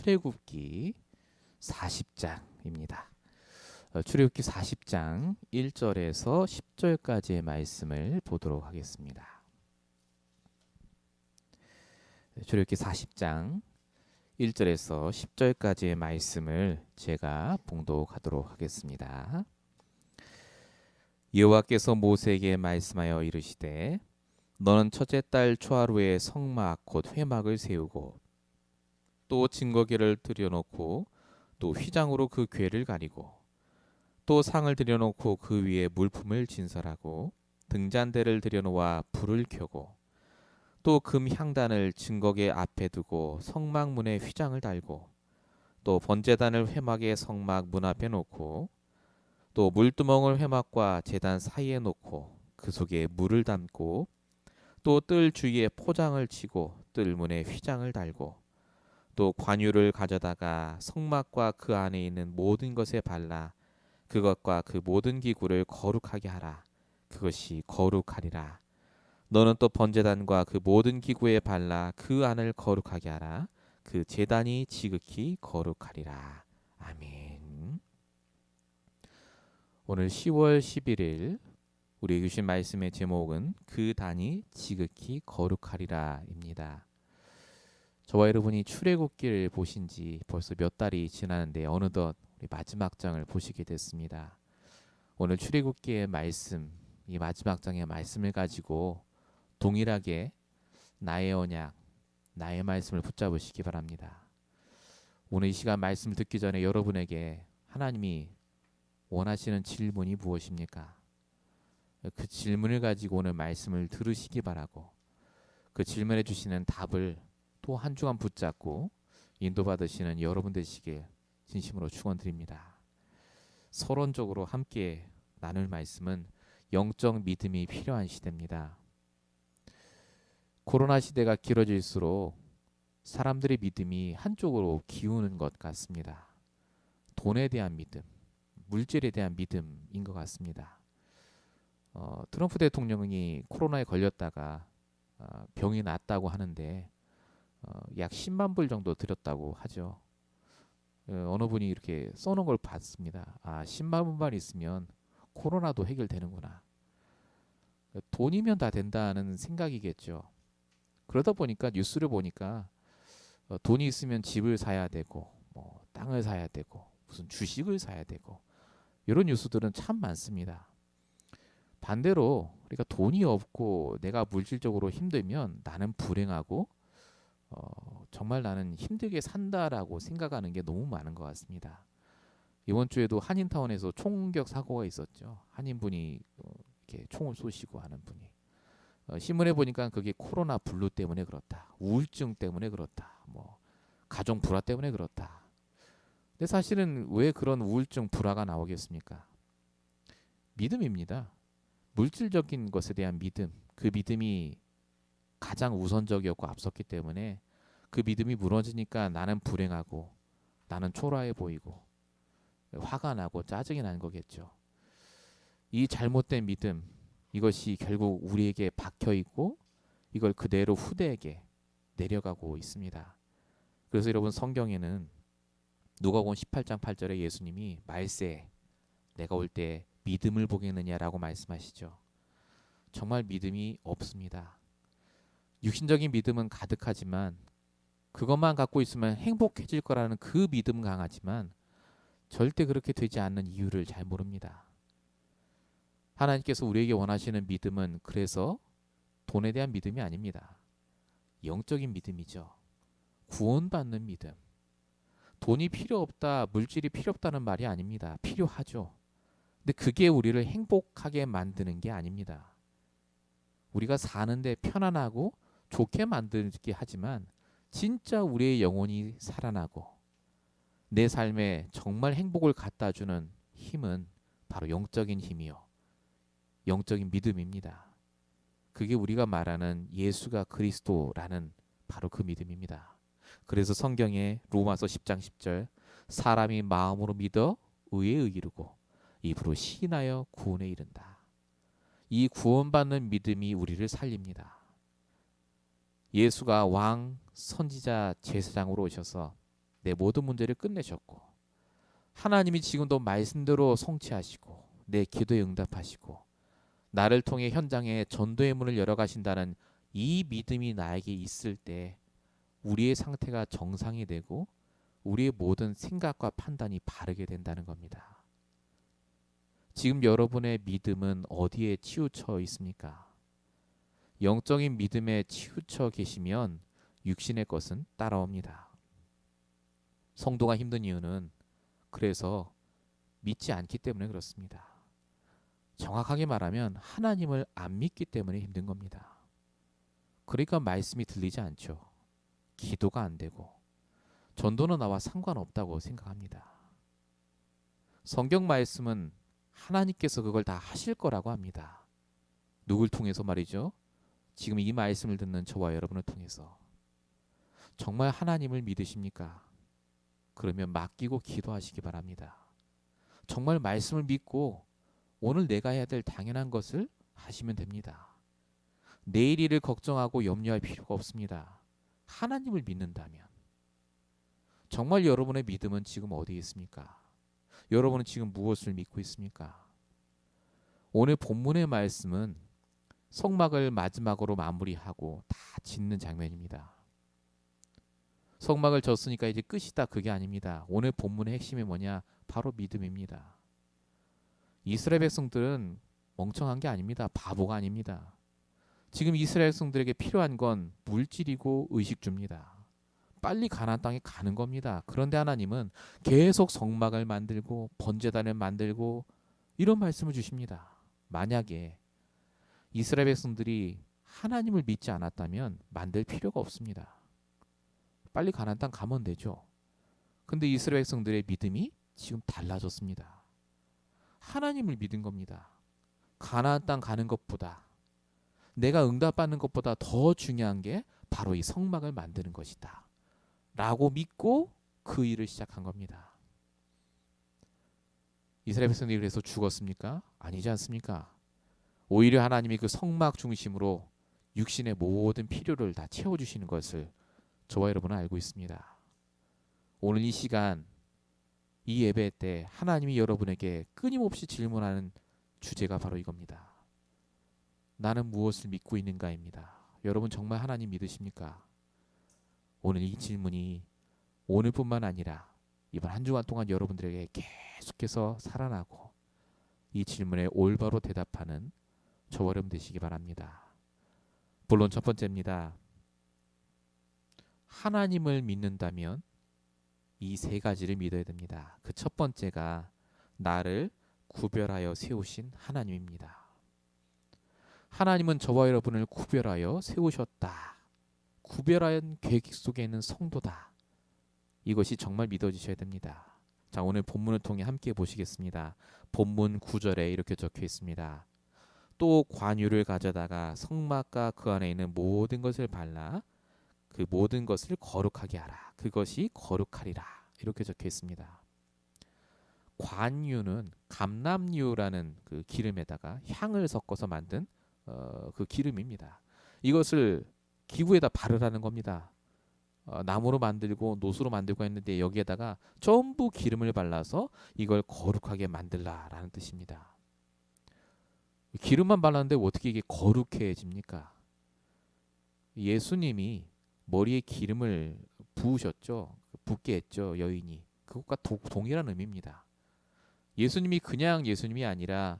출애굽기 40장입니다. 출애굽기 40장 1절에서 10절까지의 말씀을 보도록 하겠습니다. 출애굽기 40장 1절에서 10절까지의 말씀을 제가 봉독하도록 하겠습니다. 여호와께서 모세에게 말씀하여 이르시되 너는 첫째 달 초하루에 성막 곧 회막을 세우고 또 증거궤를 들여놓고 또 휘장으로 그 궤를 가리고 또 상을 들여놓고 그 위에 물품을 진설하고 등잔대를 들여놓아 불을 켜고 또 금 향단을 증거궤 앞에 두고 성막 문에 휘장을 달고 또 번제단을 회막의 성막 문 앞에 놓고 또 물두멍을 회막과 제단 사이에 놓고 그 속에 물을 담고 또 뜰 주위에 포장을 치고 뜰 문에 휘장을 달고 또 관유를 가져다가 성막과 그 안에 있는 모든 것에 발라 그것과 그 모든 기구를 거룩하게 하라. 그것이 거룩하리라. 너는 또 번제단과 그 모든 기구에 발라 그 안을 거룩하게 하라. 그 제단이 지극히 거룩하리라. 아멘. 오늘 10월 11일 우리에게 주신 말씀의 제목은 그 단이 지극히 거룩하리라입니다. 저와 여러분이 출애굽기를 보신 지 벌써 몇 달이 지났는데 어느덧 우리 마지막 장을 보시게 됐습니다. 오늘 출애굽기의 말씀, 이 마지막 장의 말씀을 가지고 동일하게 나의 언약, 나의 말씀을 붙잡으시기 바랍니다. 오늘 이 시간 말씀을 듣기 전에 여러분에게 하나님이 원하시는 질문이 무엇입니까? 그 질문을 가지고 오늘 말씀을 들으시기 바라고 그 질문해 주시는 답을 또 한 주간 붙잡고 인도받으시는 여러분 되시길 진심으로 축원드립니다. 서론적으로 함께 나눌 말씀은 영적 믿음이 필요한 시대입니다. 코로나 시대가 길어질수록 사람들의 믿음이 한쪽으로 기우는 것 같습니다. 돈에 대한 믿음, 물질에 대한 믿음인 것 같습니다. 트럼프 대통령이 코로나에 걸렸다가 병이 낫다고 하는데 약 10만 불 정도 들였다고 하죠. 어느 분이 이렇게 써놓은 걸 봤습니다. 10만 불만 있으면 코로나도 해결되는구나. 돈이면 다 된다는 생각이겠죠. 그러다 보니까 뉴스를 보니까 돈이 있으면 집을 사야 되고 뭐 땅을 사야 되고 무슨 주식을 사야 되고 이런 뉴스들은 참 많습니다. 반대로 그러니까 돈이 없고 내가 물질적으로 힘들면 나는 불행하고 정말 나는 힘들게 산다라고 생각하는 게 너무 많은 것 같습니다. 이번 주에도 한인타운에서 총격 사고가 있었죠. 한인분이 이렇게 총을 쏘시고 하는 분이 신문에 보니까 그게 코로나 블루 때문에 그렇다, 우울증 때문에 그렇다, 뭐 가정 불화 때문에 그렇다. 근데 사실은 왜 그런 우울증 불화가 나오겠습니까? 믿음입니다. 물질적인 것에 대한 믿음, 그 믿음이 가장 우선적이었고 앞섰기 때문에 그 믿음이 무너지니까 나는 불행하고 나는 초라해 보이고 화가 나고 짜증이 나는 거겠죠. 이 잘못된 믿음, 이것이 결국 우리에게 박혀 있고 이걸 그대로 후대에게 내려가고 있습니다. 그래서 여러분 성경에는 누가복음 18장 8절에 예수님이 말세 내가 올 때 믿음을 보겠느냐라고 말씀하시죠. 정말 믿음이 없습니다. 육신적인 믿음은 가득하지만 그것만 갖고 있으면 행복해질 거라는 그 믿음은 강하지만 절대 그렇게 되지 않는 이유를 잘 모릅니다. 하나님께서 우리에게 원하시는 믿음은 그래서 돈에 대한 믿음이 아닙니다. 영적인 믿음이죠. 구원받는 믿음. 돈이 필요 없다, 물질이 필요 없다는 말이 아닙니다. 필요하죠. 근데 그게 우리를 행복하게 만드는 게 아닙니다. 우리가 사는데 편안하고 좋게 만들게 하지만 진짜 우리의 영혼이 살아나고 내 삶에 정말 행복을 갖다 주는 힘은 바로 영적인 힘이요, 영적인 믿음입니다. 그게 우리가 말하는 예수가 그리스도라는 바로 그 믿음입니다. 그래서 성경에 로마서 10장 10절 사람이 마음으로 믿어 의에 이르고 입으로 시인하여 구원에 이른다. 이 구원받는 믿음이 우리를 살립니다. 예수가 왕, 선지자, 제사장으로 오셔서 내 모든 문제를 끝내셨고 하나님이 지금도 말씀대로 성취하시고 내 기도에 응답하시고 나를 통해 현장에 전도의 문을 열어가신다는 이 믿음이 나에게 있을 때 우리의 상태가 정상이 되고 우리의 모든 생각과 판단이 바르게 된다는 겁니다. 지금 여러분의 믿음은 어디에 치우쳐 있습니까? 영적인 믿음에 치우쳐 계시면 육신의 것은 따라옵니다. 성도가 힘든 이유는 그래서 믿지 않기 때문에 그렇습니다. 정확하게 말하면 하나님을 안 믿기 때문에 힘든 겁니다. 그러니까 말씀이 들리지 않죠. 기도가 안 되고 전도는 나와 상관없다고 생각합니다. 성경 말씀은 하나님께서 그걸 다 하실 거라고 합니다. 누굴 통해서 말이죠? 지금 이 말씀을 듣는 저와 여러분을 통해서. 정말 하나님을 믿으십니까? 그러면 맡기고 기도하시기 바랍니다. 정말 말씀을 믿고 오늘 내가 해야 될 당연한 것을 하시면 됩니다. 내일 일을 걱정하고 염려할 필요가 없습니다. 하나님을 믿는다면. 정말 여러분의 믿음은 지금 어디에 있습니까? 여러분은 지금 무엇을 믿고 있습니까? 오늘 본문의 말씀은 성막을 마지막으로 마무리하고 다 짓는 장면입니다. 성막을 졌으니까 이제 끝이다, 그게 아닙니다. 오늘 본문의 핵심이 뭐냐? 바로 믿음입니다. 이스라엘 백성들은 멍청한 게 아닙니다. 바보가 아닙니다. 지금 이스라엘 백성들에게 필요한 건 물질이고 의식주입니다. 빨리 가나안 땅에 가는 겁니다. 그런데 하나님은 계속 성막을 만들고 번제단을 만들고 이런 말씀을 주십니다. 만약에 이스라엘 백성들이 하나님을 믿지 않았다면 만들 필요가 없습니다. 빨리 가나안 땅 가면 되죠. 근데 이스라엘 백성들의 믿음이 지금 달라졌습니다. 하나님을 믿은 겁니다. 가나안 땅 가는 것보다 내가 응답받는 것보다 더 중요한 게 바로 이 성막을 만드는 것이다 라고 믿고 그 일을 시작한 겁니다. 이스라엘 백성들이 그래서 죽었습니까? 아니지 않습니까? 오히려 하나님이 그 성막 중심으로 육신의 모든 필요를 다 채워주시는 것을 저와 여러분은 알고 있습니다. 오늘 이 시간 이 예배 때 하나님이 여러분에게 끊임없이 질문하는 주제가 바로 이겁니다. 나는 무엇을 믿고 있는가입니다. 여러분 정말 하나님 믿으십니까? 오늘 이 질문이 오늘뿐만 아니라 이번 한 주간 동안 여러분들에게 계속해서 살아나고 이 질문에 올바로 대답하는 저와 여러분 되시기 바랍니다. 본론 첫 번째입니다. 하나님을 믿는다면 이 세 가지를 믿어야 됩니다. 그 첫 번째가 나를 구별하여 세우신 하나님입니다. 하나님은 저와 여러분을 구별하여 세우셨다. 구별한 계획 속에 있는 성도다. 이것이 정말 믿어지셔야 됩니다. 자, 오늘 본문을 통해 함께 보시겠습니다. 본문 9절에 이렇게 적혀 있습니다. 또 관유를 가져다가 성막과 그 안에 있는 모든 것을 발라 그 모든 것을 거룩하게 하라. 그것이 거룩하리라. 이렇게 적혀 있습니다. 관유는 감람유라는 그 기름에다가 향을 섞어서 만든 그 기름입니다. 이것을 기구에다 바르라는 겁니다. 나무로 만들고 노수로 만들고 했는데 여기에다가 전부 기름을 발라서 이걸 거룩하게 만들라라는 뜻입니다. 기름만 발랐는데 어떻게 이게 거룩해집니까? 예수님이 머리에 기름을 부으셨죠. 붓게 했죠. 여인이. 그것과 동일한 의미입니다. 예수님이 그냥 예수님이 아니라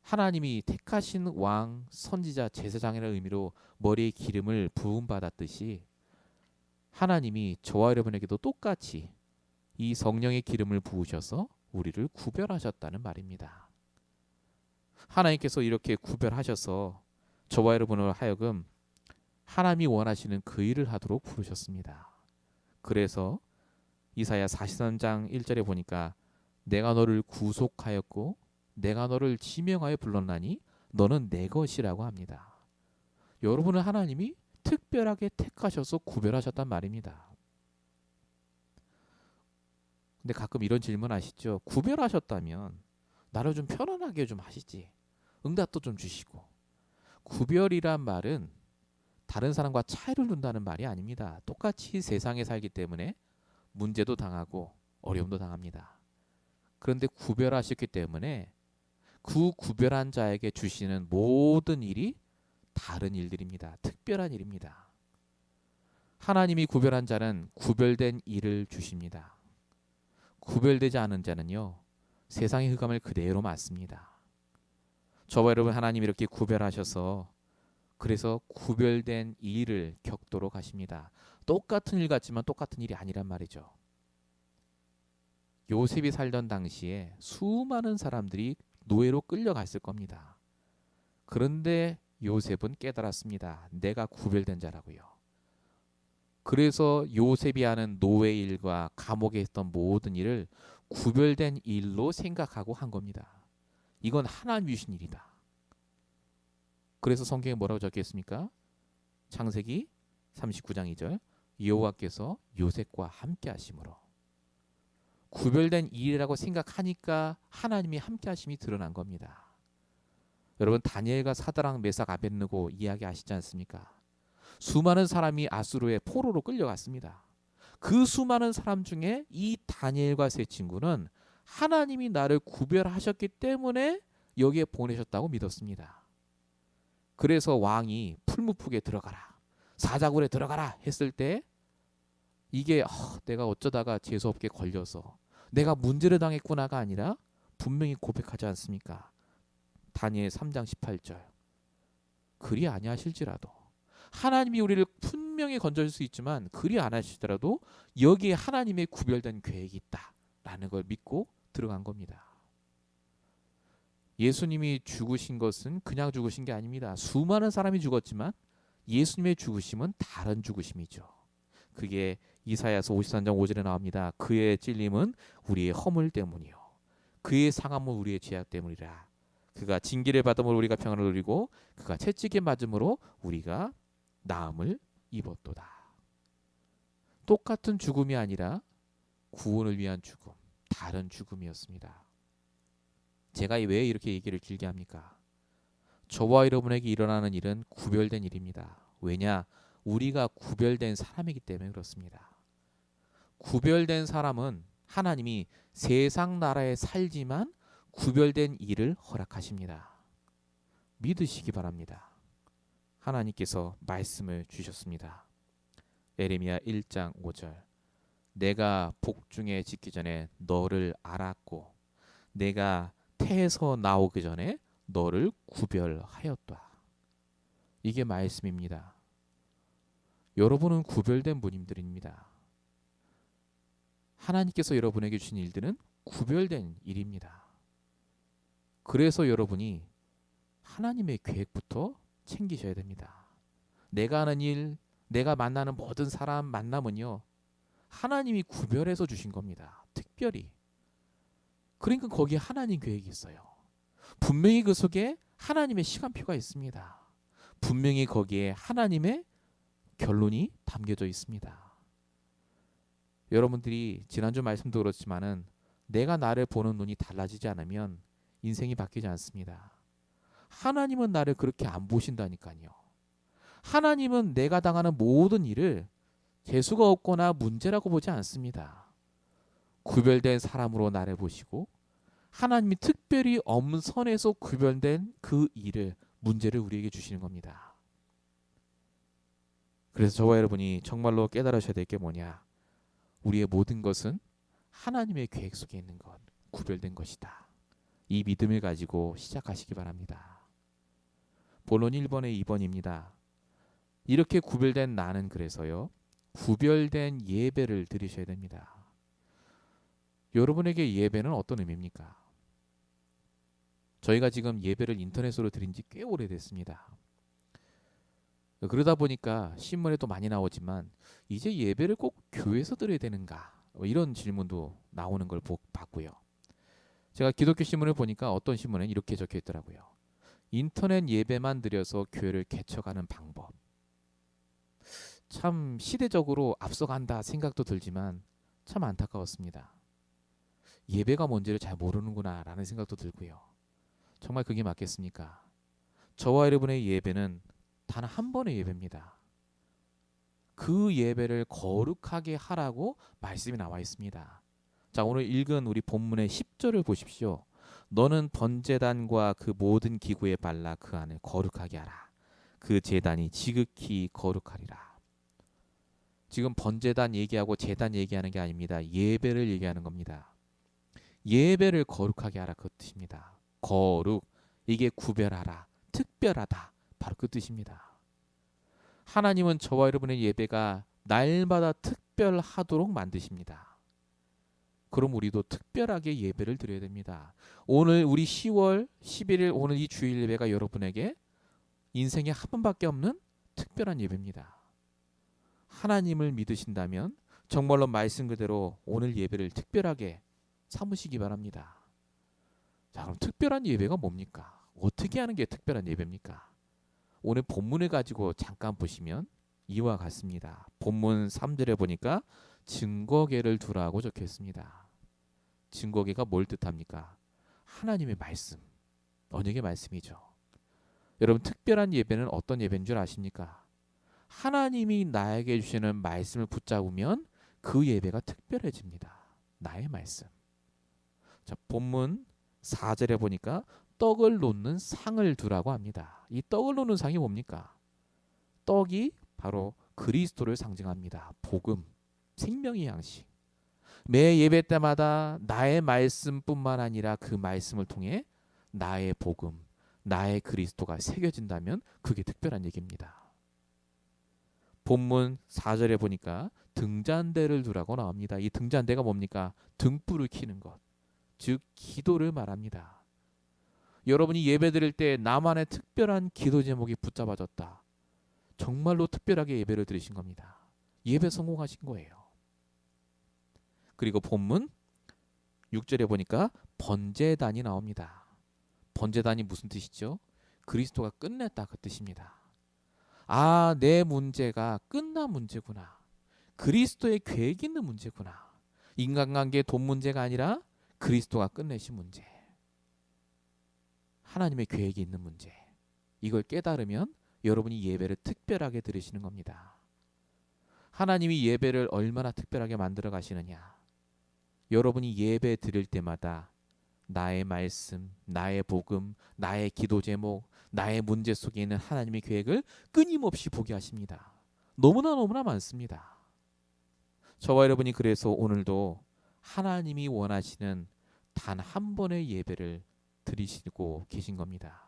하나님이 택하신 왕, 선지자, 제사장이라는 의미로 머리에 기름을 부음받았듯이 하나님이 저와 여러분에게도 똑같이 이 성령의 기름을 부으셔서 우리를 구별하셨다는 말입니다. 하나님께서 이렇게 구별하셔서 저와 여러분을 하여금 하나님이 원하시는 그 일을 하도록 부르셨습니다. 그래서 이사야 43장 1절에 보니까 내가 너를 구속하였고 내가 너를 지명하여 불렀나니 너는 내 것이라고 합니다. 여러분은 하나님이 특별하게 택하셔서 구별하셨단 말입니다. 근데 가끔 이런 질문 하시죠. 구별하셨다면 나를 좀 편안하게 좀 하시지. 응답도 좀 주시고. 구별이란 말은 다른 사람과 차이를 둔다는 말이 아닙니다. 똑같이 세상에 살기 때문에 문제도 당하고 어려움도 당합니다. 그런데 구별하셨기 때문에 그 구별한 자에게 주시는 모든 일이 다른 일들입니다. 특별한 일입니다. 하나님이 구별한 자는 구별된 일을 주십니다. 구별되지 않은 자는요, 세상의 흑암을 그대로 맞습니다. 저와 여러분, 하나님이 이렇게 구별하셔서 그래서 구별된 일을 겪도록 하십니다. 똑같은 일 같지만 똑같은 일이 아니란 말이죠. 요셉이 살던 당시에 수많은 사람들이 노예로 끌려갔을 겁니다. 그런데 요셉은 깨달았습니다. 내가 구별된 자라고요. 그래서 요셉이 하는 노예 일과 감옥에 있던 모든 일을 구별된 일로 생각하고 한 겁니다. 이건 하나님 주신 일이다. 그래서 성경에 뭐라고 적혀 있습니까? 창세기 39장 2절, 여호와께서 요셉과 함께 하심으로. 구별된 일이라고 생각하니까 하나님이 함께 하심이 드러난 겁니다. 여러분, 다니엘과 사드락, 메삭, 아벳느고 이야기 아시지 않습니까? 수많은 사람이 아수르의 포로로 끌려갔습니다. 그 수많은 사람 중에 이 다니엘과 세 친구는 하나님이 나를 구별하셨기 때문에 여기에 보내셨다고 믿었습니다. 그래서 왕이 풀무풀에 들어가라, 사자굴에 들어가라 했을 때 이게 내가 어쩌다가 재수없게 걸려서 내가 문제를 당했구나가 아니라 분명히 고백하지 않습니까? 다니엘 3장 18절. 그리 아니하실지라도, 하나님이 우리를 분명히 건져줄 수 있지만 그리 안 하시더라도 여기에 하나님의 구별된 계획이 있다라는 걸 믿고 들어간 겁니다. 예수님이 죽으신 것은 그냥 죽으신 게 아닙니다. 수많은 사람이 죽었지만 예수님의 죽으심은 다른 죽으심이죠. 그게 이사야서 53장 5절에 나옵니다. 그의 찔림은 우리의 허물 때문이요, 그의 상함은 우리의 죄악 때문이라. 그가 징계를 받음으로 우리가 평안을 누리고 그가 채찍에 맞음으로 우리가 나음을 입었도다. 똑같은 죽음이 아니라 구원을 위한 죽음, 다른 죽음이었습니다. 제가 왜 이렇게 얘기를 길게 합니까? 저와 여러분에게 일어나는 일은 구별된 일입니다. 왜냐? 우리가 구별된 사람이기 때문에 그렇습니다. 구별된 사람은 하나님이 세상 나라에 살지만 구별된 일을 허락하십니다. 믿으시기 바랍니다. 하나님께서 말씀을 주셨습니다. 에레미야 1장 5절. 내가 복중에 짓기 전에 너를 알았고 내가 태에서 나오기 전에 너를 구별하였다. 이게 말씀입니다. 여러분은 구별된 분들입니다. 하나님께서 여러분에게 주신 일들은 구별된 일입니다. 그래서 여러분이 하나님의 계획부터 챙기셔야 됩니다. 내가 하는 일, 내가 만나는 모든 사람 만남은요, 하나님이 구별해서 주신 겁니다. 특별히. 그러니까 거기에 하나님 계획이 있어요. 분명히 그 속에 하나님의 시간표가 있습니다. 분명히 거기에 하나님의 결론이 담겨져 있습니다. 여러분들이 지난주 말씀도 그렇지만은 내가 나를 보는 눈이 달라지지 않으면 인생이 바뀌지 않습니다. 하나님은 나를 그렇게 안 보신다니까요. 하나님은 내가 당하는 모든 일을 재수가 없거나 문제라고 보지 않습니다. 구별된 사람으로 나를 보시고 하나님이 특별히 엄선해서 구별된 그 일을, 문제를 우리에게 주시는 겁니다. 그래서 저와 여러분이 정말로 깨달으셔야 될 게 뭐냐? 우리의 모든 것은 하나님의 계획 속에 있는 것, 구별된 것이다. 이 믿음을 가지고 시작하시기 바랍니다. 본론 1번에 2번입니다. 이렇게 구별된 나는 그래서요, 구별된 예배를 드리셔야 됩니다. 여러분에게 예배는 어떤 의미입니까? 저희가 지금 예배를 인터넷으로 드린 지 꽤 오래됐습니다. 그러다 보니까 신문에도 많이 나오지만 이제 예배를 꼭 교회에서 드려야 되는가? 이런 질문도 나오는 걸 봤고요. 제가 기독교 신문을 보니까 어떤 신문에는 이렇게 적혀 있더라고요. 인터넷 예배만 드려서 교회를 개척하는 방법. 참 시대적으로 앞서간다 생각도 들지만 참 안타까웠습니다. 예배가 뭔지를 잘 모르는구나 라는 생각도 들고요. 정말 그게 맞겠습니까? 저와 여러분의 예배는 단 한 번의 예배입니다. 그 예배를 거룩하게 하라고 말씀이 나와 있습니다. 자, 오늘 읽은 우리 본문의 10절을 보십시오. 너는 번제단과 그 모든 기구에 발라 그 안을 거룩하게 하라. 그 제단이 지극히 거룩하리라. 지금 번제단 얘기하고 제단 얘기하는 게 아닙니다. 예배를 얘기하는 겁니다. 예배를 거룩하게 하라 그 뜻입니다. 거룩, 이게 구별하라, 특별하다, 바로 그 뜻입니다. 하나님은 저와 여러분의 예배가 날마다 특별하도록 만드십니다. 그럼 우리도 특별하게 예배를 드려야 됩니다. 오늘 우리 10월 11일 오늘 이 주일 예배가 여러분에게 인생에 한 번밖에 없는 특별한 예배입니다. 하나님을 믿으신다면 정말로 말씀 그대로 오늘 예배를 특별하게 삼으시기 바랍니다. 자, 그럼 특별한 예배가 뭡니까? 어떻게 하는 게 특별한 예배입니까? 오늘 본문을 가지고 잠깐 보시면 이와 같습니다. 본문 3절에 보니까 증거궤를 두라고 적혀 있습니다. 증거궤가 뭘 뜻합니까? 하나님의 말씀, 언약의 말씀이죠. 여러분, 특별한 예배는 어떤 예배인 줄 아십니까? 하나님이 나에게 주시는 말씀을 붙잡으면 그 예배가 특별해집니다. 나의 말씀. 자, 본문 4절에 보니까 떡을 놓는 상을 두라고 합니다. 이 떡을 놓는 상이 뭡니까? 떡이 바로 그리스도를 상징합니다. 복음, 생명의 양식. 매 예배 때마다 나의 말씀뿐만 아니라 그 말씀을 통해 나의 복음, 나의 그리스도가 새겨진다면 그게 특별한 얘기입니다. 본문 4절에 보니까 등잔대를 두라고 나옵니다. 이 등잔대가 뭡니까? 등불을 켜는 것, 즉 기도를 말합니다. 여러분이 예배 드릴 때 나만의 특별한 기도 제목이 붙잡아졌다. 정말로 특별하게 예배를 드리신 겁니다. 예배 성공하신 거예요. 그리고 본문 6절에 보니까 번제단이 나옵니다. 번제단이 무슨 뜻이죠? 그리스도가 끝냈다 그 뜻입니다. 아, 내 문제가 끝난 문제구나. 그리스도의 계획이 있는 문제구나. 인간관계 돈 문제가 아니라 그리스도가 끝내신 문제. 하나님의 계획이 있는 문제. 이걸 깨달으면 여러분이 예배를 특별하게 드리시는 겁니다. 하나님이 예배를 얼마나 특별하게 만들어 가시느냐. 여러분이 예배 드릴 때마다 나의 말씀, 나의 복음, 나의 기도 제목, 나의 문제 속에 있는 하나님의 계획을 끊임없이 보게 하십니다. 너무나 많습니다. 저와 여러분이 그래서 오늘도 하나님이 원하시는 단 한 번의 예배를 드리시고 계신 겁니다.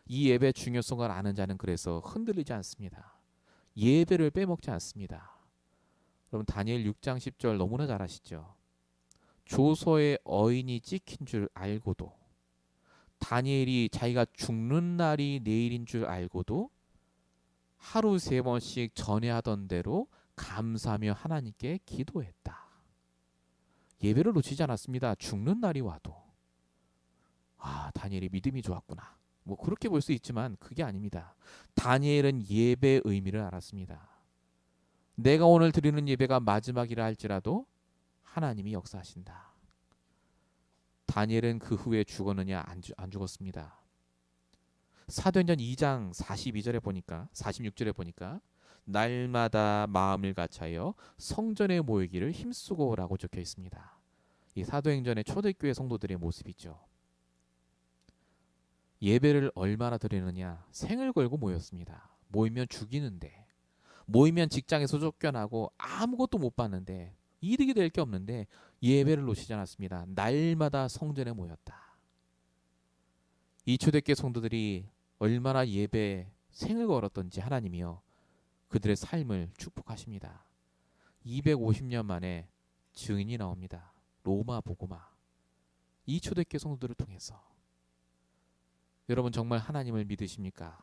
이 예배의 중요성을 아는 자는 그래서 흔들리지 않습니다. 예배를 빼먹지 않습니다. 여러분 다니엘 6장 10절 너무나 잘 아시죠? 조서의 어인이 찍힌 줄 알고도 다니엘이 자기가 죽는 날이 내일인 줄 알고도 하루 3번씩 전해하던 대로 감사하며 하나님께 기도했다. 예배를 놓치지 않았습니다. 죽는 날이 와도. 아, 다니엘이 믿음이 좋았구나. 뭐 그렇게 볼 수 있지만 그게 아닙니다. 다니엘은 예배의 의미를 알았습니다. 내가 오늘 드리는 예배가 마지막이라 할지라도 하나님이 역사하신다. 다니엘은 그 후에 죽었느냐 안 죽었습니다. 사도행전 2장 42절에 보니까 46절에 보니까 날마다 마음을 같이하여 성전에 모이기를 힘쓰고라고 적혀 있습니다. 이 사도행전의 초대교회 성도들의 모습이죠. 예배를 얼마나 드리느냐 생을 걸고 모였습니다. 모이면 죽이는데, 모이면 직장에서 쫓겨나고 아무것도 못 받는데, 이득이 될 게 없는데 예배를 놓치지 않았습니다. 날마다 성전에 모였다. 이 초대교회 성도들이 얼마나 예배에 생을 걸었던지 하나님이요 그들의 삶을 축복하십니다. 250년 만에 증인이 나옵니다. 로마 복음화. 이 초대교회 성도들을 통해서. 여러분 정말 하나님을 믿으십니까?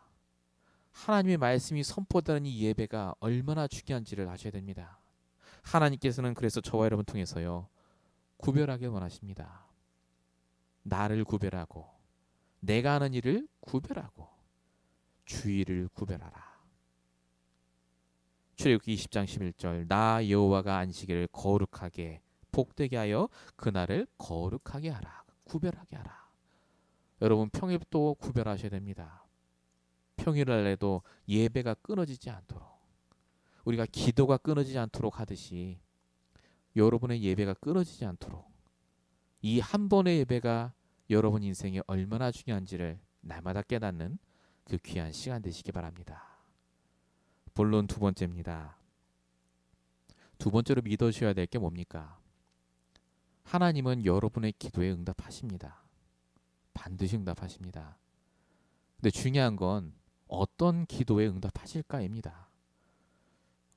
하나님의 말씀이 선포되는 이 예배가 얼마나 중요한지를 아셔야 됩니다. 하나님께서는 그래서 저와 여러분 통해서요 구별하길 원하십니다. 나를 구별하고 내가 하는 일을 구별하고 주의를 구별하라. 출애굽기 20장 11절 나 여호와가 안식일을 거룩하게 복되게 하여 그날을 거룩하게 하라. 구별하게 하라. 여러분 평일도 구별하셔야 됩니다. 평일날에도 예배가 끊어지지 않도록 우리가 기도가 끊어지지 않도록 하듯이 여러분의 예배가 끊어지지 않도록 이 한 번의 예배가 여러분 인생에 얼마나 중요한지를 날마다 깨닫는 그 귀한 시간 되시기 바랍니다. 본론 두 번째입니다. 두 번째로 믿으셔야 될 게 뭡니까? 하나님은 여러분의 기도에 응답하십니다. 반드시 응답하십니다. 근데 중요한 건 어떤 기도에 응답하실까입니다.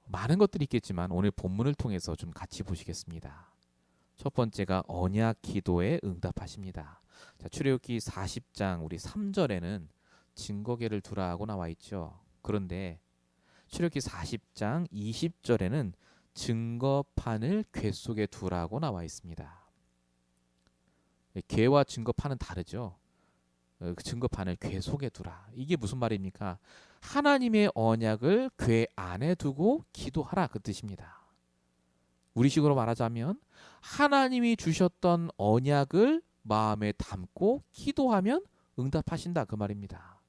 많은 것들이 있겠지만 오늘 본문을 통해서 좀 같이 보시겠습니다. 첫 번째가 언약 기도에 응답하십니다. 자, 출애굽기 40장 우리 3절에는 증거궤를 두라고 나와 있죠. 그런데 출애굽기 40장 20절에는 증거판을 궤 속에 두라고 나와 있습니다. 궤와 증거판은 다르죠. 그 증거판을 궤 속에 두라. 이게 무슨 말입니까? 하나님의 언약을 궤 안에 두고 기도하라 그 뜻입니다. 우리식으로 말하자면 하나님이 주셨던 언약을 마음에 담고 기도하면 응답하신다 그 말입니다.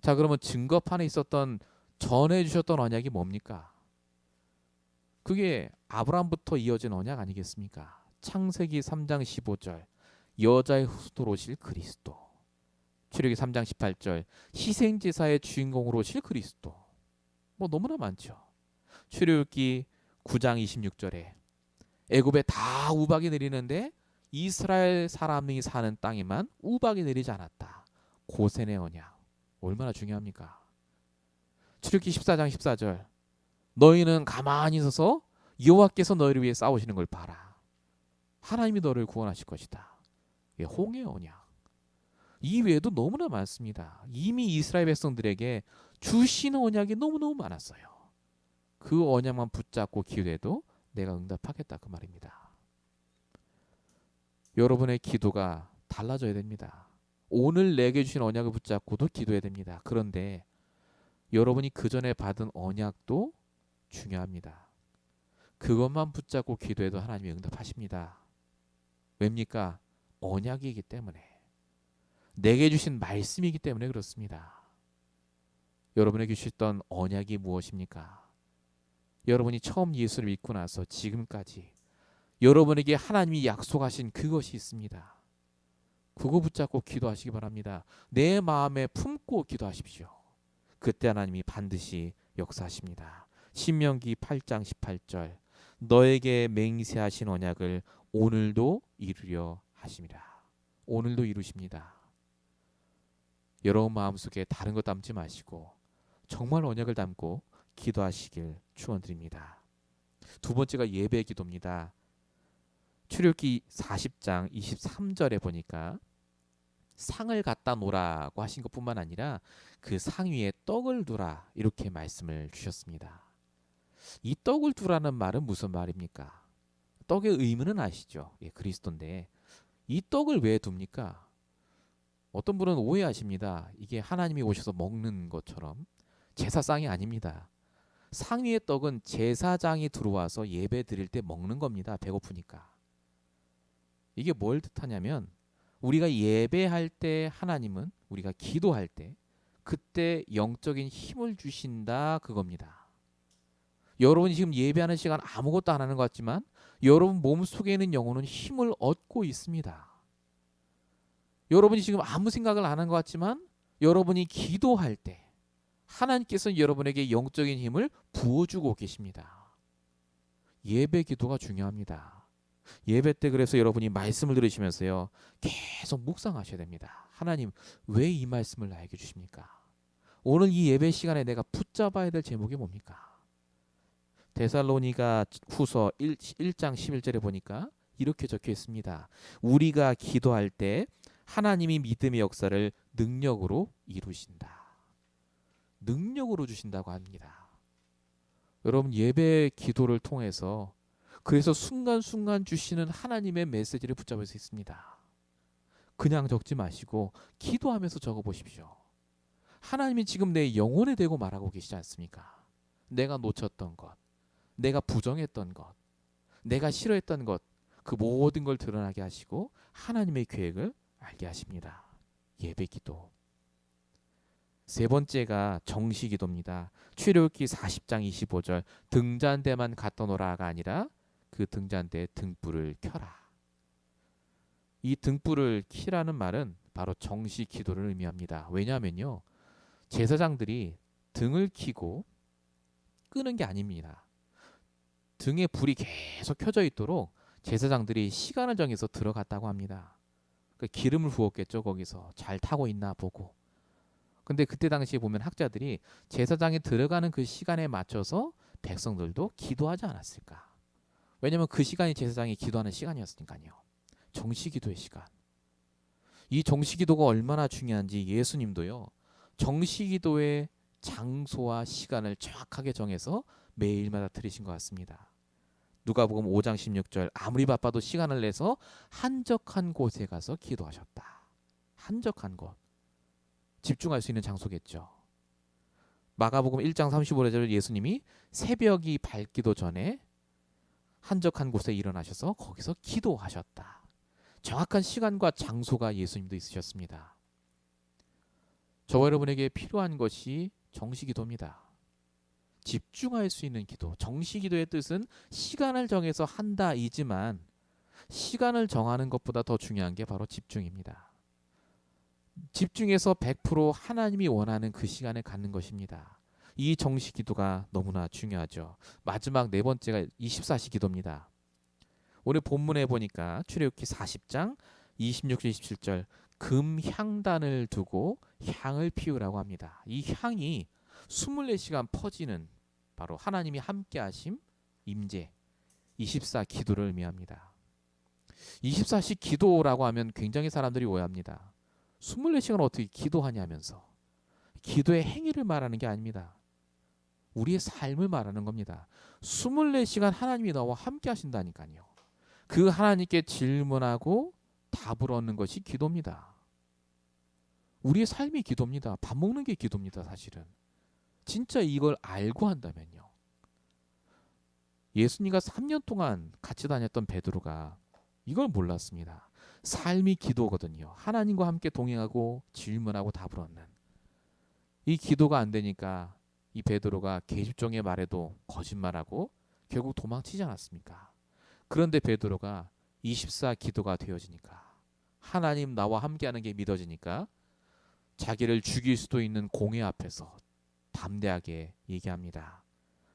자, 그러면 증거판에 있었던 전해 주셨던 언약이 뭡니까? 그게 아브라함부터 이어진 언약 아니겠습니까? 창세기 3장 15절 여자의 후손으로 오실 그리스도, 출애굽기 3장 18절 희생제사의 주인공으로 오실 그리스도, 뭐 너무나 많죠. 출애굽기 9장 26절에 애굽에 다 우박이 내리는데 이스라엘 사람이 사는 땅에만 우박이 내리지 않았다. 고센의 언약 얼마나 중요합니까? 출애굽기 14장 14절 너희는 가만히 서서 여호와께서 너희를 위해 싸우시는 걸 봐라. 하나님이 너를 구원하실 것이다. 홍해 언약. 이 외에도 너무나 많습니다. 이미 이스라엘 백성들에게 주시는 언약이 너무너무 많았어요. 그 언약만 붙잡고 기도해도 내가 응답하겠다 그 말입니다. 여러분의 기도가 달라져야 됩니다. 오늘 내게 주신 언약을 붙잡고도 기도해야 됩니다. 그런데 여러분이 그 전에 받은 언약도 중요합니다. 그것만 붙잡고 기도해도 하나님이 응답하십니다. 왜입니까? 언약이기 때문에, 내게 주신 말씀이기 때문에 그렇습니다. 여러분에게 주셨던 언약이 무엇입니까? 여러분이 처음 예수를 믿고 나서 지금까지 여러분에게 하나님이 약속하신 그것이 있습니다. 그거 붙잡고 기도하시기 바랍니다. 내 마음에 품고 기도하십시오. 그때 하나님이 반드시 역사하십니다. 신명기 8장 18절 너에게 맹세하신 언약을 오늘도 이루려 하심이라. 오늘도 이루십니다. 여러분 마음속에 다른 것 담지 마시고 정말 언약을 담고 기도하시길 축원드립니다. 두 번째가 예배 기도입니다. 출애굽기 40장 23절에 보니까 상을 갖다 놓으라고 하신 것뿐만 아니라 그 상 위에 떡을 두라 이렇게 말씀을 주셨습니다. 이 떡을 두라는 말은 무슨 말입니까? 떡의 의미는 아시죠? 예, 그리스도인데 이 떡을 왜 둡니까? 어떤 분은 오해하십니다. 이게 하나님이 오셔서 먹는 것처럼. 제사상이 아닙니다. 상 위의 떡은 제사장이 들어와서 예배 드릴 때 먹는 겁니다. 배고프니까. 이게 뭘 뜻하냐면 우리가 예배할 때 하나님은 우리가 기도할 때 그때 영적인 힘을 주신다 그겁니다. 여러분이 지금 예배하는 시간 아무것도 안 하는 것 같지만 여러분 몸속에 있는 영혼은 힘을 얻고 있습니다. 여러분이 지금 아무 생각을 안 하는 것 같지만 여러분이 기도할 때 하나님께서 여러분에게 영적인 힘을 부어주고 계십니다. 예배 기도가 중요합니다. 예배 때 그래서 여러분이 말씀을 들으시면서요 계속 묵상하셔야 됩니다. 하나님 왜 이 말씀을 나에게 주십니까? 오늘 이 예배 시간에 내가 붙잡아야 될 제목이 뭡니까? 데살로니가 후서 1장 11절에 보니까 이렇게 적혀 있습니다. 우리가 기도할 때 하나님이 믿음의 역사를 능력으로 이루신다. 능력으로 주신다고 합니다. 여러분 예배 기도를 통해서 그래서 순간순간 주시는 하나님의 메시지를 붙잡을 수 있습니다. 그냥 적지 마시고 기도하면서 적어보십시오. 하나님이 지금 내 영혼에 대고 말하고 계시지 않습니까? 내가 놓쳤던 것, 내가 부정했던 것, 내가 싫어했던 것, 그 모든 걸 드러나게 하시고 하나님의 계획을 알게 하십니다. 예배 기도. 세 번째가 정시기도입니다. 출애굽기 40장 25절 등잔대만 갖다 놓으라가 아니라 그 등잔대에 등불을 켜라. 이 등불을 켜라는 말은 바로 정시기도를 의미합니다. 왜냐하면요, 제사장들이 등을 켜고 끄는 게 아닙니다. 등에 불이 계속 켜져 있도록 제사장들이 시간을 정해서 들어갔다고 합니다. 그 기름을 부었겠죠. 거기서 잘 타고 있나 보고. 근데 그때 당시에 보면 학자들이 제사장이 들어가는 그 시간에 맞춰서 백성들도 기도하지 않았을까. 왜냐하면 그 시간이 제사장이 기도하는 시간이었으니까요. 정시기도의 시간. 이 정시기도가 얼마나 중요한지 예수님도요, 정시기도의 장소와 시간을 정확하게 정해서 매일마다 드리신 것 같습니다. 누가복음 5장 16절 아무리 바빠도 시간을 내서 한적한 곳에 가서 기도하셨다. 한적한 곳. 집중할 수 있는 장소겠죠. 마가복음 1장 35절 예수님이 새벽이 밝기도 전에 한적한 곳에 일어나셔서 거기서 기도하셨다. 정확한 시간과 장소가 예수님도 있으셨습니다. 저와 여러분에게 필요한 것이 정시기도입니다. 집중할 수 있는 기도. 정시기도의 뜻은 시간을 정해서 한다이지만 시간을 정하는 것보다 더 중요한 게 바로 집중입니다. 집중해서 100% 하나님이 원하는 그 시간을 갖는 것입니다. 이 정시기도가 너무나 중요하죠. 마지막 네 번째가 24시 기도입니다. 오늘 본문에 보니까 출애굽기 40장 26절 27절 금향단을 두고 향을 피우라고 합니다. 이 향이 24시간 퍼지는 바로 하나님이 함께 하심 임재 24 기도를 의미합니다. 24시 기도라고 하면 굉장히 사람들이 오해합니다. 24시간 어떻게 기도하냐면서. 기도의 행위를 말하는 게 아닙니다. 우리의 삶을 말하는 겁니다. 24시간 하나님이 나와 함께 하신다니까요. 그 하나님께 질문하고 답을 얻는 것이 기도입니다. 우리의 삶이 기도입니다. 밥 먹는 게 기도입니다. 사실은. 진짜 이걸 알고 한다면요. 예수님과 3년 동안 같이 다녔던 베드로가 이걸 몰랐습니다. 삶이 기도거든요. 하나님과 함께 동행하고 질문하고 답을 얻는. 이 기도가 안 되니까 이 베드로가 계집종의 말에도 거짓말하고 결국 도망치지 않았습니까? 그런데 베드로가 24 기도가 되어지니까 하나님 나와 함께하는 게 믿어지니까 자기를 죽일 수도 있는 공회 앞에서 담대하게 얘기합니다.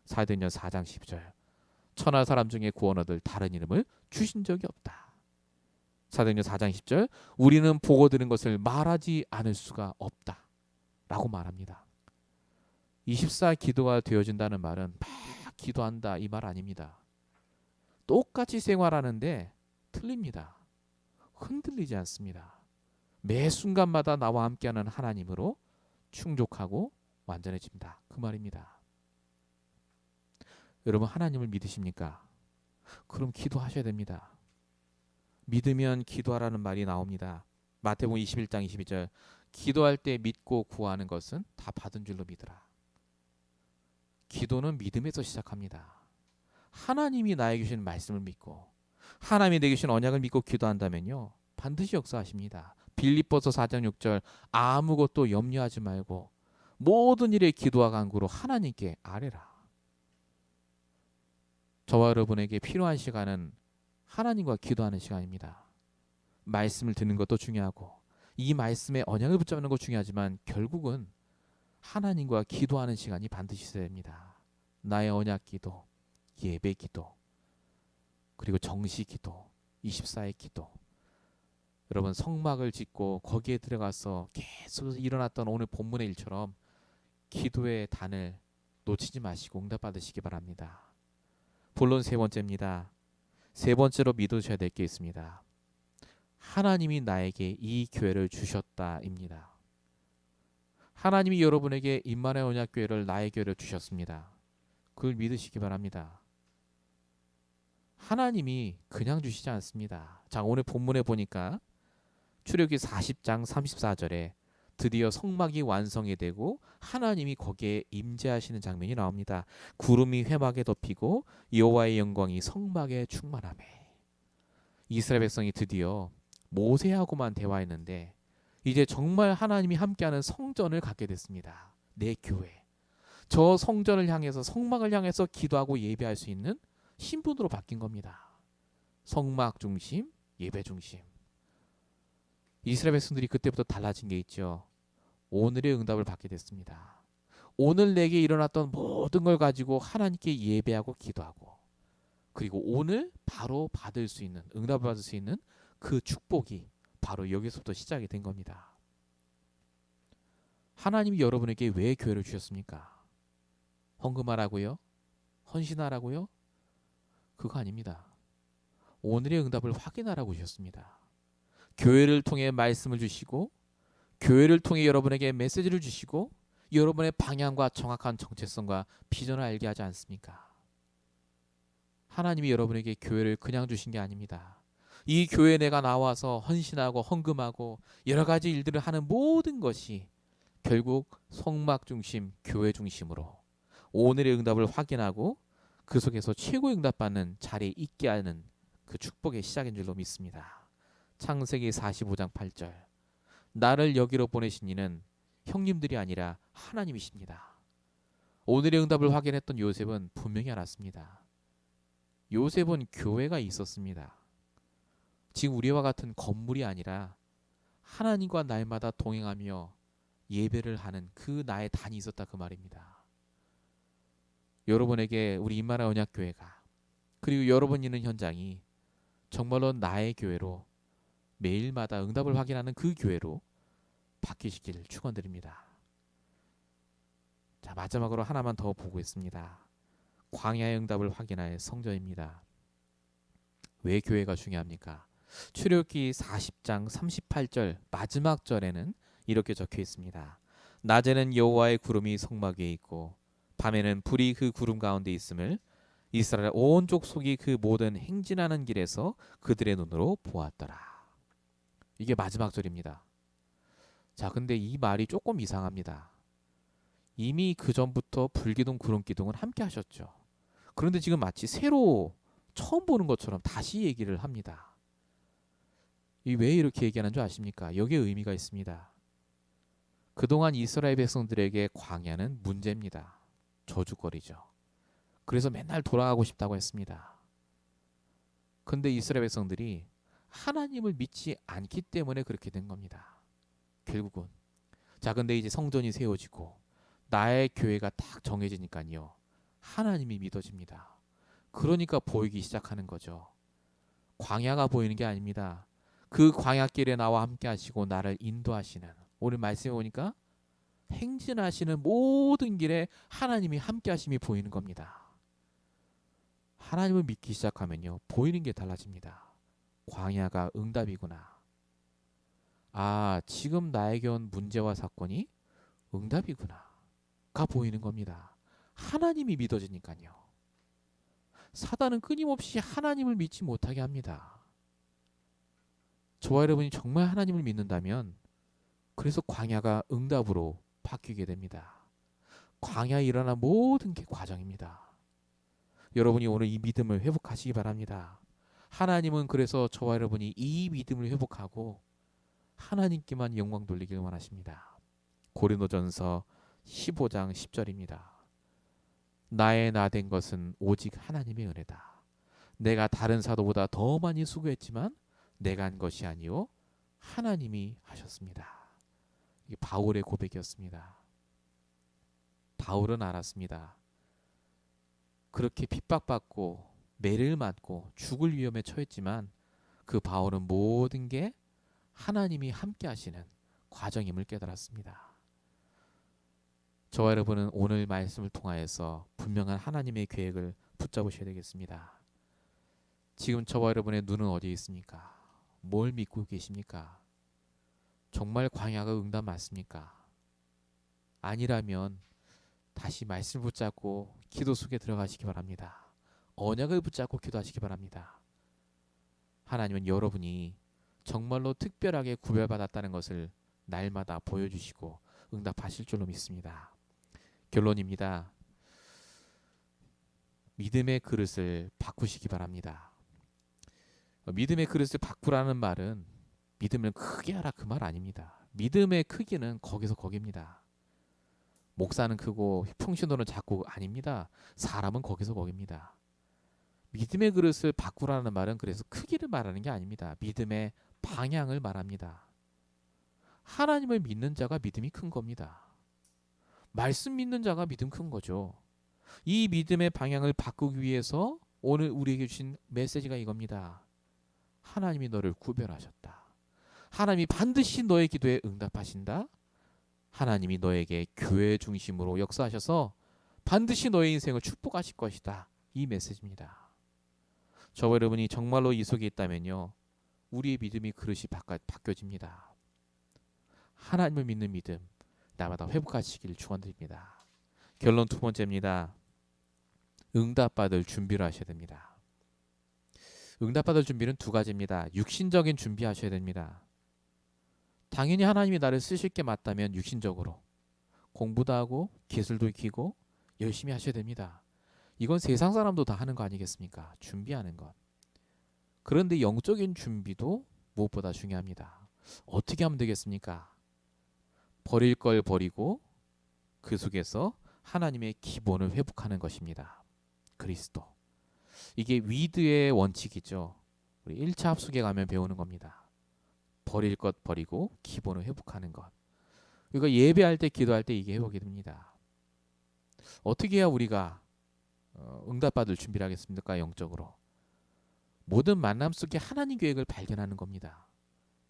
사도행전 4장 10절 천하 사람 중에 구원 얻을 다른 이름을 주신 적이 없다. 사도행전 4장 10절 우리는 보고 들은 것을 말하지 않을 수가 없다 라고 말합니다. 24 기도가 되어진다는 말은 막 기도한다 이 말 아닙니다. 똑같이 생활하는데 틀립니다. 흔들리지 않습니다. 매 순간마다 나와 함께하는 하나님으로 충족하고 완전해집니다. 그 말입니다. 여러분 하나님을 믿으십니까? 그럼 기도하셔야 됩니다. 믿으면 기도하라는 말이 나옵니다. 마태복음 21장 22절 기도할 때 믿고 구하는 것은 다 받은 줄로 믿으라. 기도는 믿음에서 시작합니다. 하나님이 나에게 주신 말씀을 믿고 하나님이 내게 주신 언약을 믿고 기도한다면요. 반드시 역사하십니다. 빌립보서 4장 6절 아무것도 염려하지 말고 모든 일에 기도와 간구로 하나님께 아뢰라. 저와 여러분에게 필요한 시간은 하나님과 기도하는 시간입니다. 말씀을 듣는 것도 중요하고 이 말씀에 언약을 붙잡는 것도 중요하지만 결국은 하나님과 기도하는 시간이 반드시 있어야 됩니다. 나의 언약 기도, 예배 기도, 그리고 정시 기도, 24의 기도. 여러분 성막을 짓고 거기에 들어가서 계속 일어났던 오늘 본문의 일처럼 기도의 단을 놓치지 마시고 응답받으시기 바랍니다. 본론 세 번째입니다. 세 번째로 믿으셔야 될 게 있습니다. 하나님이 나에게 이 교회를 주셨다입니다. 하나님이 여러분에게 임마누엘 언약교회를 나의 교회를 주셨습니다. 그걸 믿으시기 바랍니다. 하나님이 그냥 주시지 않습니다. 자, 오늘 본문에 보니까 출애굽기 40장 34절에 드디어 성막이 완성이 되고 하나님이 거기에 임재하시는 장면이 나옵니다. 구름이 회막에 덮이고 여호와의 영광이 성막에 충만하매. 이스라엘 백성이 드디어 모세하고만 대화했는데 이제 정말 하나님이 함께하는 성전을 갖게 됐습니다. 내 교회. 저 성전을 향해서 성막을 향해서 기도하고 예배할 수 있는 신분으로 바뀐 겁니다. 성막 중심, 예배 중심. 이스라엘 백성들이 그때부터 달라진 게 있죠. 오늘의 응답을 받게 됐습니다. 오늘 내게 일어났던 모든 걸 가지고 하나님께 예배하고 기도하고, 그리고 오늘 바로 받을 수 있는, 응답을 받을 수 있는 그 축복이 바로 여기서부터 시작이 된 겁니다. 하나님이 여러분에게 왜 교회를 주셨습니까? 헌금하라고요? 헌신하라고요? 그거 아닙니다. 오늘의 응답을 확인하라고 주셨습니다. 교회를 통해 말씀을 주시고, 교회를 통해 여러분에게 메시지를 주시고, 여러분의 방향과 정확한 정체성과 비전을 알게 하지 않습니까? 하나님이 여러분에게 교회를 그냥 주신 게 아닙니다. 이 교회에 내가 나와서 헌신하고 헌금하고 여러 가지 일들을 하는 모든 것이 결국 성막 중심, 교회 중심으로 오늘의 응답을 확인하고 그 속에서 최고의 응답받는 자리에 있게 하는 그 축복의 시작인 줄로 믿습니다. 창세기 45장 8절. 나를 여기로 보내신 이는 형님들이 아니라 하나님이십니다. 오늘의 응답을 확인했던 요셉은 분명히 알았습니다. 요셉은 교회가 있었습니다. 지금 우리와 같은 건물이 아니라 하나님과 날마다 동행하며 예배를 하는 그 나의 단이 있었다, 그 말입니다. 여러분에게 우리 임마라 언약교회가, 그리고 여러분 있는 현장이 정말로 나의 교회로, 매일마다 응답을 확인하는 그 교회로 바뀌시길 축원드립니다. 자, 마지막으로 하나만 더 보고 있습니다. 광야의 응답을 확인할 성전입니다. 왜 교회가 중요합니까? 출애굽기 40장 38절 마지막 절에는 이렇게 적혀 있습니다. 낮에는 여호와의 구름이 성막 위에 있고 밤에는 불이 그 구름 가운데 있음을 이스라엘 온 족속이 그 모든 행진하는 길에서 그들의 눈으로 보았더라. 이게 마지막 절입니다. 자, 근데 이 말이 조금 이상합니다. 이미 그 전부터 불기둥 구름기둥은 함께 하셨죠. 그런데 지금 마치 새로 처음 보는 것처럼 다시 얘기를 합니다. 왜 이렇게 얘기하는 줄 아십니까? 여기에 의미가 있습니다. 그동안 이스라엘 백성들에게 광야는 문제입니다. 저주거리죠. 그래서 맨날 돌아가고 싶다고 했습니다. 근데 이스라엘 백성들이 하나님을 믿지 않기 때문에 그렇게 된 겁니다. 결국은. 자, 근데 이제 성전이 세워지고 나의 교회가 딱 정해지니까요, 하나님이 믿어집니다. 그러니까 보이기 시작하는 거죠. 광야가 보이는 게 아닙니다. 그 광야길에 나와 함께 하시고 나를 인도하시는, 오늘 말씀해 보니까 행진하시는 모든 길에 하나님이 함께 하심이 보이는 겁니다. 하나님을 믿기 시작하면요, 보이는 게 달라집니다. 광야가 응답이구나. 아, 지금 나에게 온 문제와 사건이 응답이구나 가 보이는 겁니다. 하나님이 믿어지니까요. 사단은 끊임없이 하나님을 믿지 못하게 합니다. 저와 여러분이 정말 하나님을 믿는다면 그래서 광야가 응답으로 바뀌게 됩니다. 광야에 일어난 모든 게 과정입니다. 여러분이 오늘 이 믿음을 회복하시기 바랍니다. 하나님은 그래서 저와 여러분이 이 믿음을 회복하고 하나님께만 영광 돌리길 원하십니다. 고린도전서 15장 10절입니다. 나의 나 된 것은 오직 하나님의 은혜다. 내가 다른 사도보다 더 많이 수고했지만 내가 한 것이 아니요 하나님이 하셨습니다. 이게 바울의 고백이었습니다. 바울은 알았습니다. 그렇게 핍박받고 매를 맞고 죽을 위험에 처했지만 그 바울은 모든 게 하나님이 함께 하시는 과정임을 깨달았습니다. 저와 여러분은 오늘 말씀을 통하여서 분명한 하나님의 계획을 붙잡으셔야 되겠습니다. 지금 저와 여러분의 눈은 어디에 있습니까? 뭘 믿고 계십니까? 정말 광야가 응답 맞습니까? 아니라면 다시 말씀을 붙잡고 기도 속에 들어가시기 바랍니다. 언약을 붙잡고 기도하시기 바랍니다. 하나님은 여러분이 정말로 특별하게 구별받았다는 것을 날마다 보여주시고 응답하실 줄로 믿습니다. 결론입니다. 믿음의 그릇을 바꾸시기 바랍니다. 믿음의 그릇을 바꾸라는 말은 믿음을 크게 하라 그 말 아닙니다. 믿음의 크기는 거기서 거기입니다. 목사는 크고 풍신도는 작고 아닙니다. 사람은 거기서 거기입니다. 믿음의 그릇을 바꾸라는 말은 그래서 크기를 말하는 게 아닙니다. 믿음의 방향을 말합니다. 하나님을 믿는 자가 믿음이 큰 겁니다. 말씀 믿는 자가 믿음 큰 거죠. 이 믿음의 방향을 바꾸기 위해서 오늘 우리에게 주신 메시지가 이겁니다. 하나님이 너를 구별하셨다. 하나님이 반드시 너의 기도에 응답하신다. 하나님이 너에게 교회 중심으로 역사하셔서 반드시 너의 인생을 축복하실 것이다. 이 메시지입니다. 저와 여러분이 정말로 이 속에 있다면요, 우리의 믿음이 그릇이 바뀌어집니다. 하나님을 믿는 믿음 날마다 회복하시기를 축원드립니다. 결론 두 번째입니다. 응답받을 준비를 하셔야 됩니다. 응답받을 준비는 두 가지입니다. 육신적인 준비하셔야 됩니다. 당연히 하나님이 나를 쓰실 게 맞다면 육신적으로 공부도 하고 기술도 익히고 열심히 하셔야 됩니다. 이건 세상 사람도 다 하는 거 아니겠습니까? 준비하는 것. 그런데 영적인 준비도 무엇보다 중요합니다. 어떻게 하면 되겠습니까? 버릴 걸 버리고 그 속에서 하나님의 기본을 회복하는 것입니다. 그리스도. 이게 위드의 원칙이죠. 우리 1차 합숙에 가면 배우는 겁니다. 버릴 것 버리고 기본을 회복하는 것. 그러니까 예배할 때 기도할 때 이게 회복이 됩니다. 어떻게 해야 우리가 응답받을 준비를 하겠습니까? 영적으로. 모든 만남 속에 하나님 계획을 발견하는 겁니다.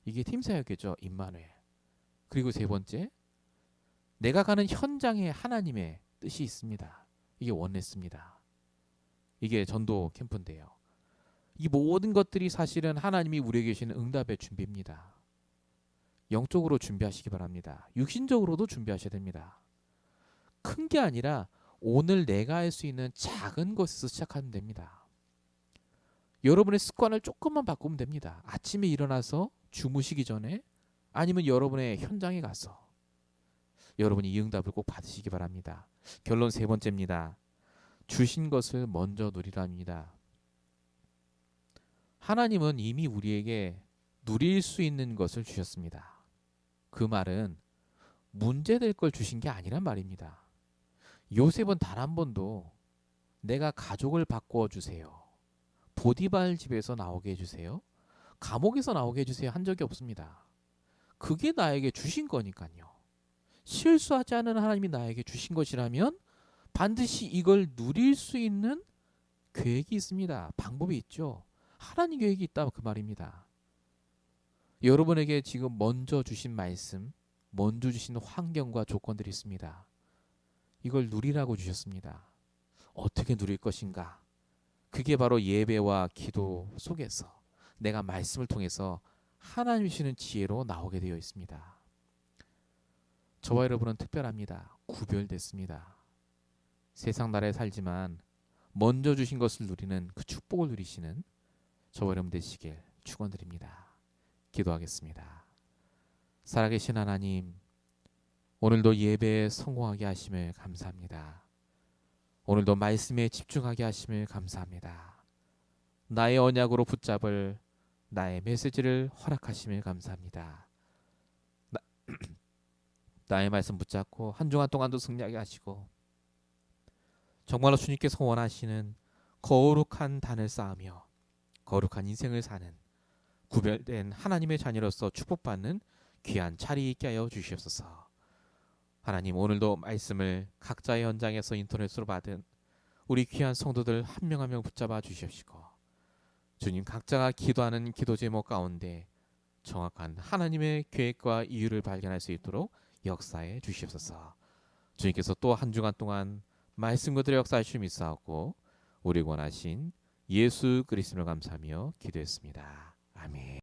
이게 팀사역이죠. 임마누엘. 그리고 세 번째, 내가 가는 현장에 하나님의 뜻이 있습니다. 이게 원네스입니다. 이게 전도 캠프인데요. 이 모든 것들이 사실은 하나님이 우리에게 주시는 응답의 준비입니다. 영적으로 준비하시기 바랍니다. 육신적으로도 준비하셔야 됩니다. 큰 게 아니라 오늘 내가 할 수 있는 작은 것에서 시작하면 됩니다. 여러분의 습관을 조금만 바꾸면 됩니다. 아침에 일어나서 주무시기 전에 아니면 여러분의 현장에 가서 여러분이 이 응답을 꼭 받으시기 바랍니다. 결론 세 번째입니다. 주신 것을 먼저 누리랍니다. 하나님은 이미 우리에게 누릴 수 있는 것을 주셨습니다. 그 말은 문제될 걸 주신 게 아니란 말입니다. 요셉은 단 한 번도 내가 가족을 바꾸어 주세요, 보디발 집에서 나오게 해주세요, 감옥에서 나오게 해주세요 한 적이 없습니다. 그게 나에게 주신 거니까요. 실수하지 않은 하나님이 나에게 주신 것이라면 반드시 이걸 누릴 수 있는 계획이 있습니다. 방법이 있죠. 하나님 계획이 있다 그 말입니다. 여러분에게 지금 먼저 주신 말씀, 먼저 주신 환경과 조건들이 있습니다. 이걸 누리라고 주셨습니다. 어떻게 누릴 것인가? 그게 바로 예배와 기도 속에서 내가 말씀을 통해서 하나님 주시는 지혜로 나오게 되어 있습니다. 저와 여러분은 특별합니다. 구별됐습니다. 세상 나라에 살지만 먼저 주신 것을 누리는 그 축복을 누리시는 저와 여러분 되시길 축원드립니다. 기도하겠습니다. 살아계신 하나님, 오늘도 예배에 성공하게 하심을 감사합니다. 오늘도 말씀에 집중하게 하심을 감사합니다. 나의 언약으로 붙잡을 나의 메시지를 허락하심을 감사합니다. 나의 말씀 붙잡고 한 주간 동안도 승리하게 하시고 정말로 주님께서 원하시는 거룩한 단을 쌓으며 거룩한 인생을 사는 구별된 하나님의 자녀로서 축복받는 귀한 자리 있게 하여 주시옵소서. 하나님, 오늘도 말씀을 각자의 현장에서 인터넷으로 받은 우리 귀한 성도들 한 명 한 명 붙잡아 주시옵시고, 주님, 각자가 기도하는 기도 제목 가운데 정확한 하나님의 계획과 이유를 발견할 수 있도록 역사해 주시옵소서. 주님께서 또 한 주간 동안 말씀 그대로 역사해 주심이 있사옵고 우리 원하신 예수 그리스도를 감사하며 기도했습니다. 아멘.